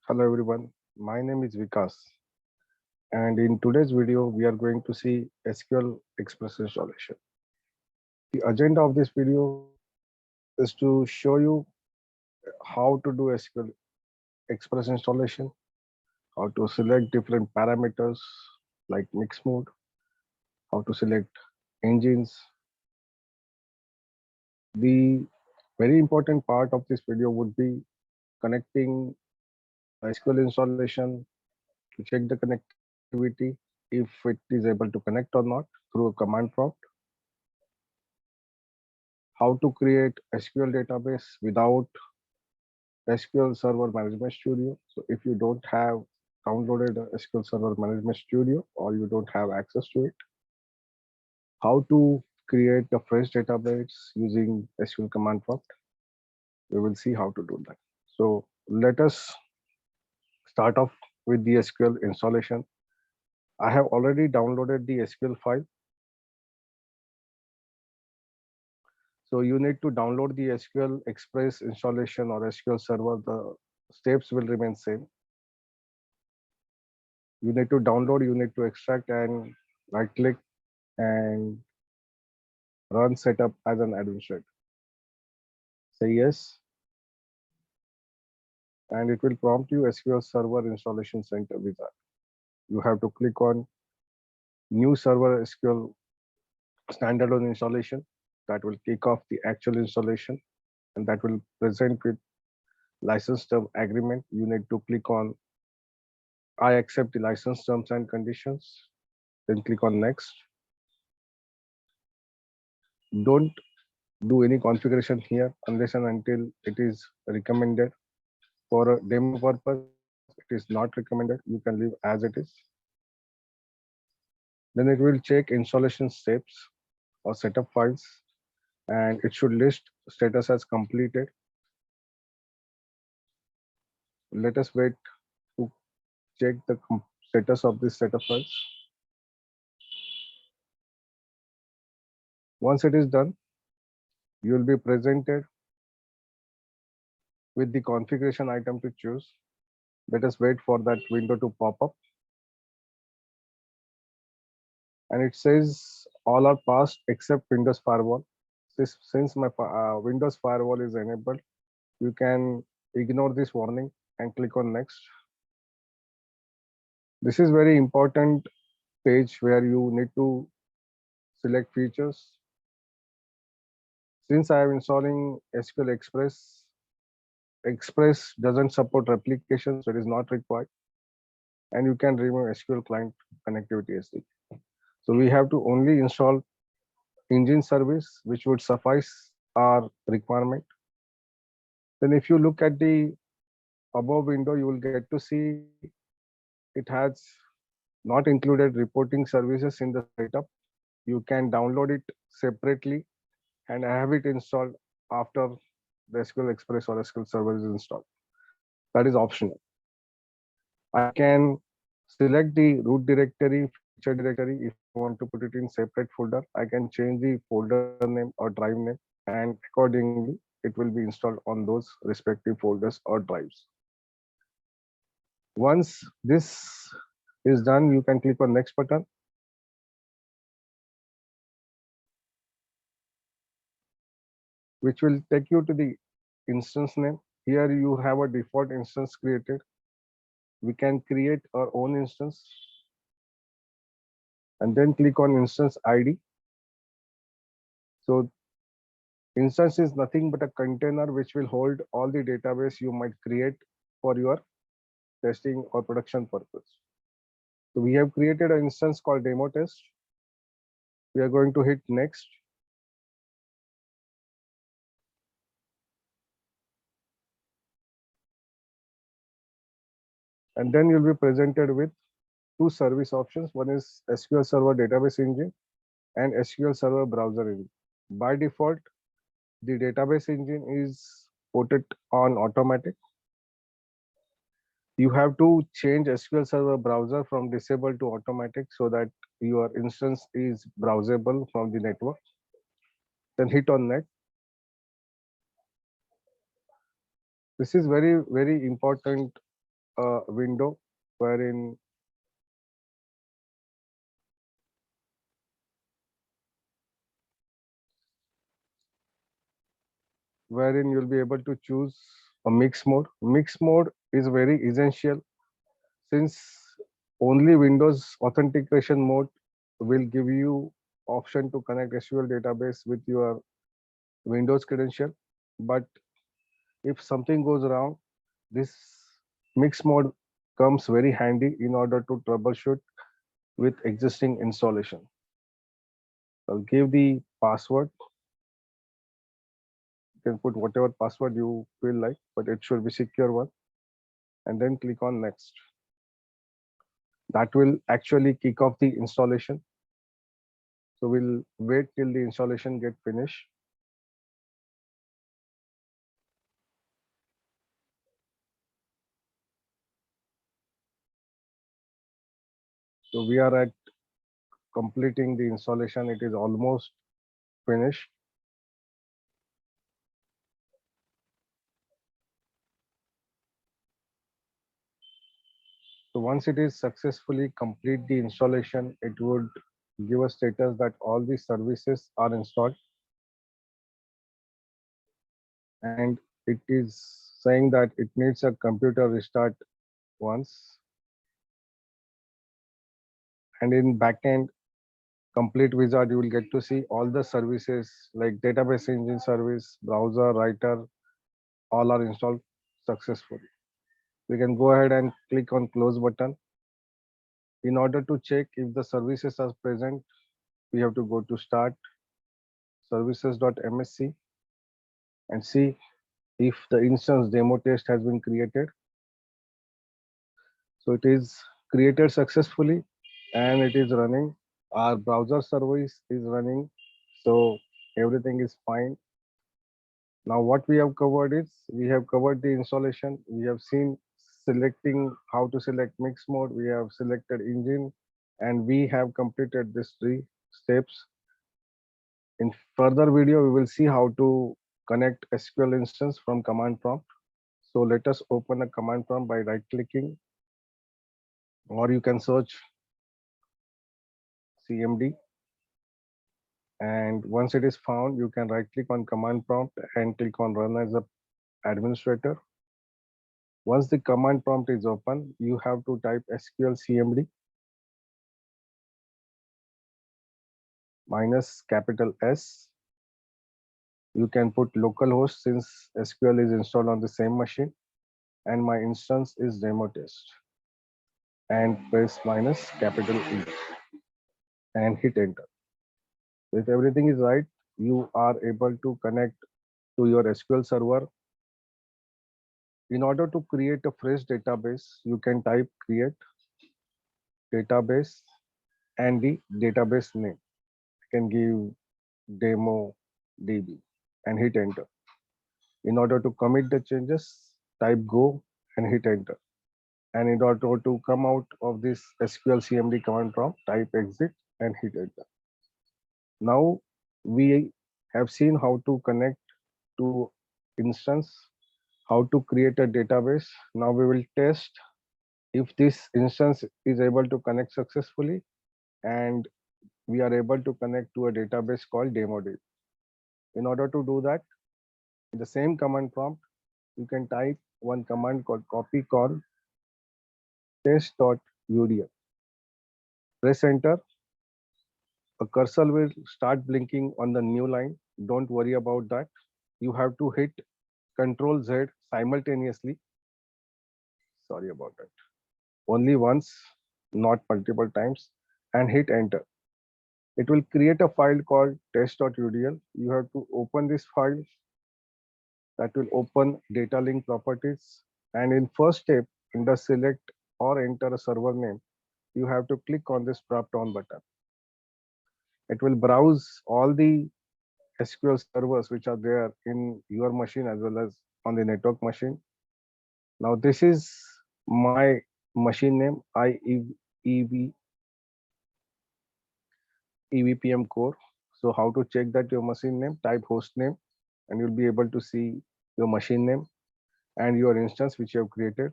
Hello everyone, my name is Vikas, and in today's video we are going to see SQL Express installation. The agenda of this video is to show you how to do SQL Express installation, how to select different parameters like mix mode, how to select engines. The very important part of this video would be connecting SQL installation to check the connectivity if it is able to connect or not through a command prompt, how to create SQL database without SQL Server Management Studio. So if you don't have downloaded SQL Server Management Studio or you don't have access to it, how to create a fresh database using SQL command prompt. We will see how to do that. So let us start off with the SQL installation. I have already downloaded the SQL file. So you need to download the SQL Express installation or SQL Server. The steps will remain same. You need to download, you need to extract and right click and run setup as an administrator. Say yes, and it will prompt you SQL Server Installation Center wizard. You have to click on new server SQL standalone installation. That will kick off the actual installation, and that will present with license term agreement. You need to click on I accept the license terms and conditions, then click on next. Don't do any configuration here unless and until it is recommended. For a demo purpose, it is not recommended. You can leave as it is. Then it will check installation steps or setup files, and it should list status as completed. Let us wait to check the status of this setup files. Once it is done, you will be presented with the configuration item to choose. Let us wait for that window to pop up. And it says all are passed except Windows Firewall. Since my Windows Firewall is enabled, you can ignore this warning and click on next. This is very important page where you need to select features. Since I am installing SQL Express, Express doesn't support replication, so it is not required. And you can remove SQL client connectivity SDK. So we have to only install engine service, which would suffice our requirement. Then if you look at the above window, you will get to see it has not included reporting services in the setup. You can download it separately and have it installed after the SQL Express or SQL Server is installed. That is optional. I can select the root directory, feature directory. If I want to put it in separate folder, I can change the folder name or drive name, and accordingly, it will be installed on those respective folders or drives. Once this is done, you can click on next button. Which will take you to the instance name. Here you have a default instance created. We can create our own instance and then click on instance ID. So instance is nothing but a container which will hold all the database you might create for your testing or production purpose. So we have created an instance called demo test. We are going to hit next. And then you'll be presented with two service options. One is SQL Server Database Engine and SQL Server Browser Engine. By default, the database engine is put on automatic. You have to change SQL Server Browser from disabled to automatic so that your instance is browsable from the network. Then hit on next. This is very, very important a window wherein you'll be able to choose a mix mode. Mix mode is very essential since only Windows authentication mode will give you option to connect SQL database with your Windows credential. But if something goes wrong, this mix mode comes very handy in order to troubleshoot with existing installation. I'll give the password. You can put whatever password you feel like, but it should be secure one. And then click on next. That will actually kick off the installation. So we'll wait till the installation get finished. So we are at completing the installation. It is almost finished. So once it is successfully complete the installation, it would give a status that all the services are installed. And it is saying that it needs a computer restart once. And in backend complete wizard, you will get to see all the services like database engine service, browser, writer, all are installed successfully. We can go ahead and click on close button. In order to check if the services are present, we have to go to start services.msc and see if the instance demo test has been created. So it is created successfully and it is running. Our browser service is running. So everything is fine. Now what we have covered is we have covered the installation. We have seen selecting how to select mix mode. We have selected engine and we have completed these 3 steps. In further video, we will see how to connect SQL instance from command prompt. So let us open a command prompt by right clicking, or you can search CMD. And once it is found, you can right click on command prompt and click on run as a administrator. Once the command prompt is open, you have to type SQL CMD minus capital S. You can put localhost since SQL is installed on the same machine, and my instance is demo test, and press minus capital E and hit enter. If everything is right, you are able to connect to your SQL server. In order to create a fresh database, you can type create database and the database name. You can give demo DB and hit enter. In order to commit the changes, type go and hit enter. And in order to come out of this SQL CMD command prompt, type exit and hit enter. Now we have seen how to connect to instance, how to create a database. Now we will test if this instance is able to connect successfully and we are able to connect to a database called DemoDB. In order to do that, in the same command prompt, you can type one command called copycon test.udl. Press enter. A cursor will start blinking on the new line. Don't worry about that. You have to hit Control Z simultaneously. Sorry about that. Only once, not multiple times, and hit enter. It will create a file called test.udl. You have to open this file. That will open data link properties. And in first step, under select or enter a server name, you have to click on this drop down button. It will browse all the SQL servers which are there in your machine as well as on the network machine. Now this is my machine name, EVPM core. So how to check that your machine name, type host name and you'll be able to see your machine name and your instance which you have created.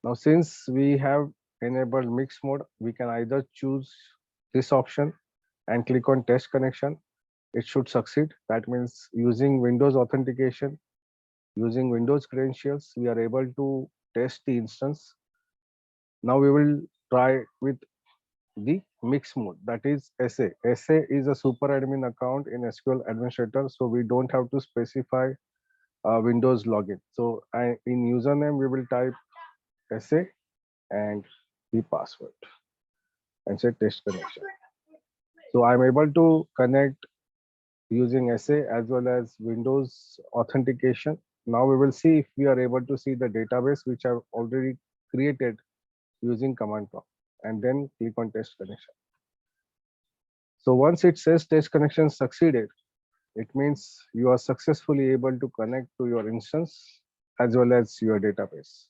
Now, since we have enabled mixed mode, we can either choose this option and click on test connection. It should succeed. That means using Windows authentication, using Windows credentials, we are able to test the instance. Now we will try with the mix mode, that is SA. SA is a super admin account in SQL Administrator, so we don't have to specify Windows login. So in username, we will type SA and the password and say test connection. So I'm able to connect using SA as well as Windows authentication. Now we will see if we are able to see the database which I've already created using command prompt, and then click on test connection. So once it says test connection succeeded, it means you are successfully able to connect to your instance as well as your database.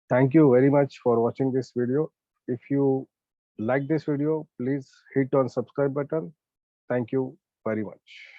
Thank you very much for watching this video. If you like this video, please hit on subscribe button. Thank you very much.